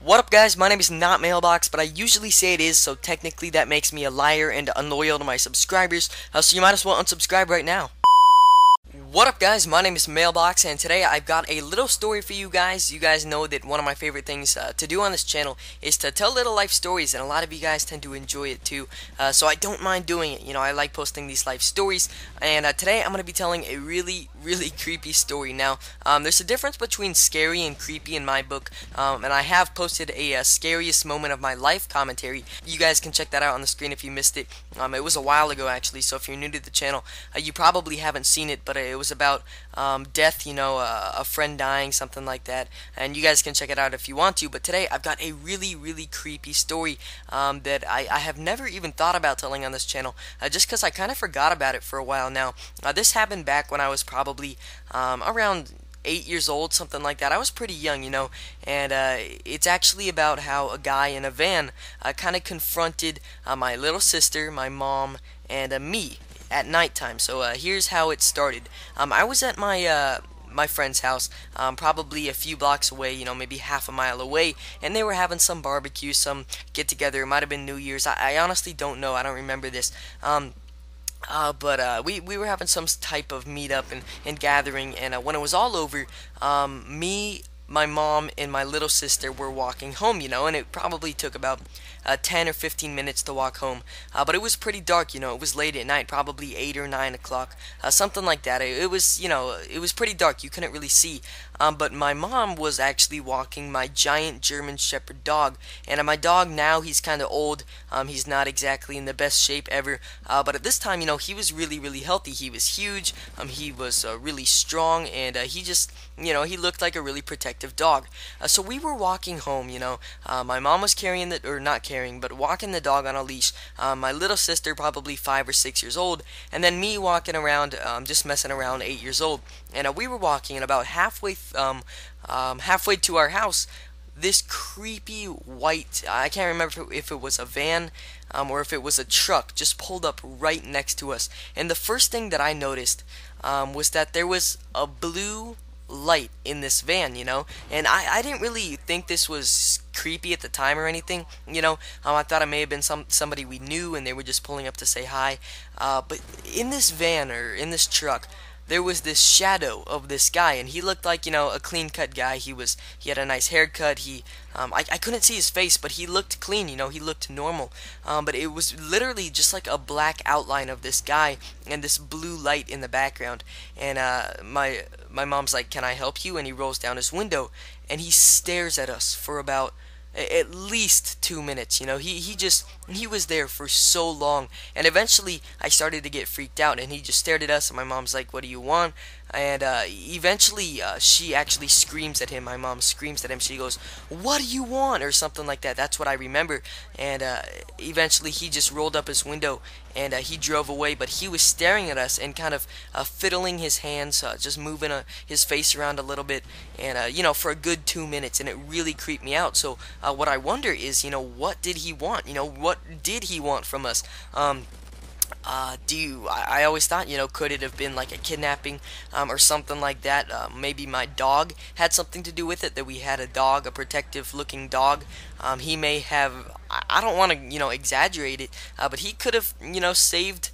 What up, guys? My name is not Mailbox, but I usually say it is, so technically that makes me a liar and unloyal to my subscribers, so you might as well unsubscribe right now. What up, guys? My name is Mailbox, and today I've got a little story for you guys. You guys know that one of my favorite things to do on this channel is to tell little life stories, and a lot of you guys tend to enjoy it too, so I don't mind doing it. You know, I like posting these life stories, and today I'm going to be telling a really creepy story. Now, there's a difference between scary and creepy in my book, and I have posted a scariest moment of my life commentary. You guys can check that out on the screen if you missed it. It was a while ago, actually, so if you're new to the channel, you probably haven't seen it, but it was about death, you know, a friend dying, something like that, and you guys can check it out if you want to. But today I've got a really creepy story that I have never even thought about telling on this channel, just because I kind of forgot about it for a while now. This happened back when I was probably around 8 years old, something like that. I was pretty young, you know, and it's actually about how a guy in a van kind of confronted my little sister, my mom, and me at nighttime. So here's how it started. I was at my friend's house, probably a few blocks away, you know, maybe half a mile away, and they were having some barbecue, some get together. It might have been New Year's. I honestly don't know. I don't remember this. But we were having some type of meetup and gathering, and when it was all over, me, my mom, and my little sister were walking home, you know, and it probably took about 10 or 15 minutes to walk home, but it was pretty dark, you know. It was late at night, probably 8 or 9 o'clock, something like that. It was, you know, it was pretty dark. You couldn't really see, but my mom was actually walking my giant German Shepherd dog, and my dog now, he's kind of old. He's not exactly in the best shape ever, but at this time, you know, he was really healthy. He was huge, he was really strong, and he just, you know, he looked like a really protective dog. So we were walking home, you know. My mom was carrying the, or not carrying, but walking the dog on a leash. My little sister, probably 5 or 6 years old, and then me walking around, just messing around, 8 years old. And we were walking, and about halfway to our house, this creepy white, I can't remember if it was a van or if it was a truck, just pulled up right next to us. And the first thing that I noticed was that there was a blue light in this van, you know, and I didn't really think this was creepy at the time or anything, you know. I thought it may have been somebody we knew and they were just pulling up to say hi, but in this van, or in this truck, there was this shadow of this guy, and he looked like, you know, a clean-cut guy. He had a nice haircut. I couldn't see his face, but he looked clean, you know, he looked normal. But it was literally just like a black outline of this guy and this blue light in the background. And my mom's like, "Can I help you?" And he rolls down his window, and he stares at us for about at least 2 minutes. You know, he was there for so long, and eventually I started to get freaked out, and he just stared at us, and my mom's like, "What do you want?" And eventually she actually screams at him. My mom screams at him. She goes, "What do you want?" or something like that. That's what I remember. And eventually he just rolled up his window, and he drove away, but he was staring at us and kind of fiddling his hands, just moving his face around a little bit, and you know, for a good 2 minutes, and it really creeped me out. So what I wonder is, you know, what did he want? You know, what did he want from us? I always thought, you know, could it have been like a kidnapping or something like that? Maybe my dog had something to do with it, that we had a dog, a protective looking dog. He may have, I don't want to, you know, exaggerate it, but he could have, you know, saved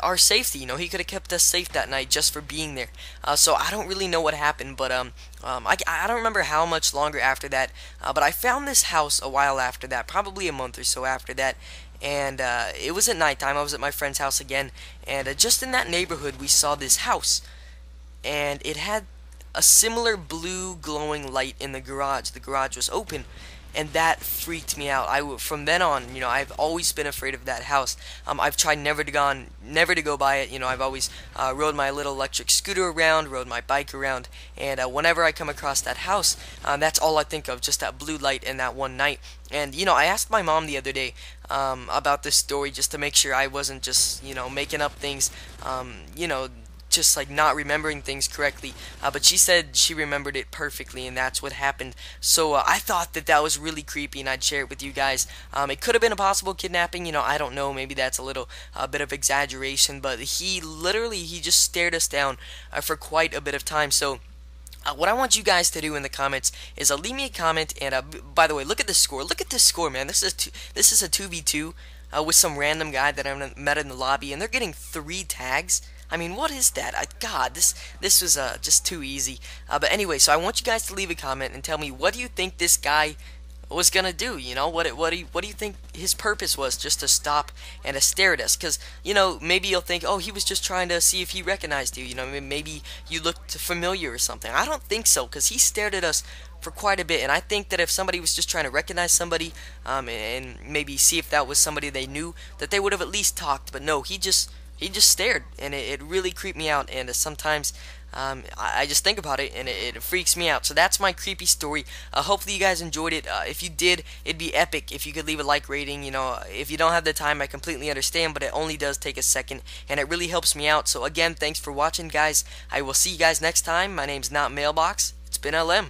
our safety. You know, he could have kept us safe that night just for being there. So I don't really know what happened, but I don't remember how much longer after that, but I found this house a while after that, probably a month or so after that. And it was at nighttime. I was at my friend's house again, and just in that neighborhood we saw this house, and it had a similar blue glowing light in the garage. The garage was open, and that freaked me out. From then on, you know, I've always been afraid of that house. I've tried never to go by it. You know, I've always rode my little electric scooter around, rode my bike around, and whenever I come across that house, that's all I think of, just that blue light and that one night. And you know, I asked my mom the other day about this story, just to make sure I wasn't just, you know, making up things, you know, just like not remembering things correctly, but she said she remembered it perfectly, and that's what happened. So I thought that was really creepy, and I'd share it with you guys. It could have been a possible kidnapping, you know, I don't know, maybe that's a little bit of exaggeration, but he just stared us down for quite a bit of time. So What I want you guys to do in the comments is leave me a comment. And by the way, look at this score. Look at this score, man. This is a 2v2 with some random guy that I met in the lobby, and they're getting 3 tags. I mean, what is that? God, this was just too easy. But anyway, so I want you guys to leave a comment and tell me, what do you think this guy was gonna do? You know, what do you think his purpose was? Just to stop and to stare at us? Because, you know, maybe you'll think, oh, he was just trying to see if he recognized you. You know, maybe you looked familiar or something. I don't think so, because he stared at us for quite a bit. And I think that if somebody was just trying to recognize somebody, and maybe see if that was somebody they knew, that they would have at least talked. But no, he just stared, and it really creeped me out. And sometimes I just think about it, and it freaks me out. So that's my creepy story. Hopefully you guys enjoyed it. If you did, it'd be epic if you could leave a like rating. You know, if you don't have the time, I completely understand, but it only does take a second, and it really helps me out. So again, thanks for watching, guys. I will see you guys next time. My name's not Mailbox. It's been LM.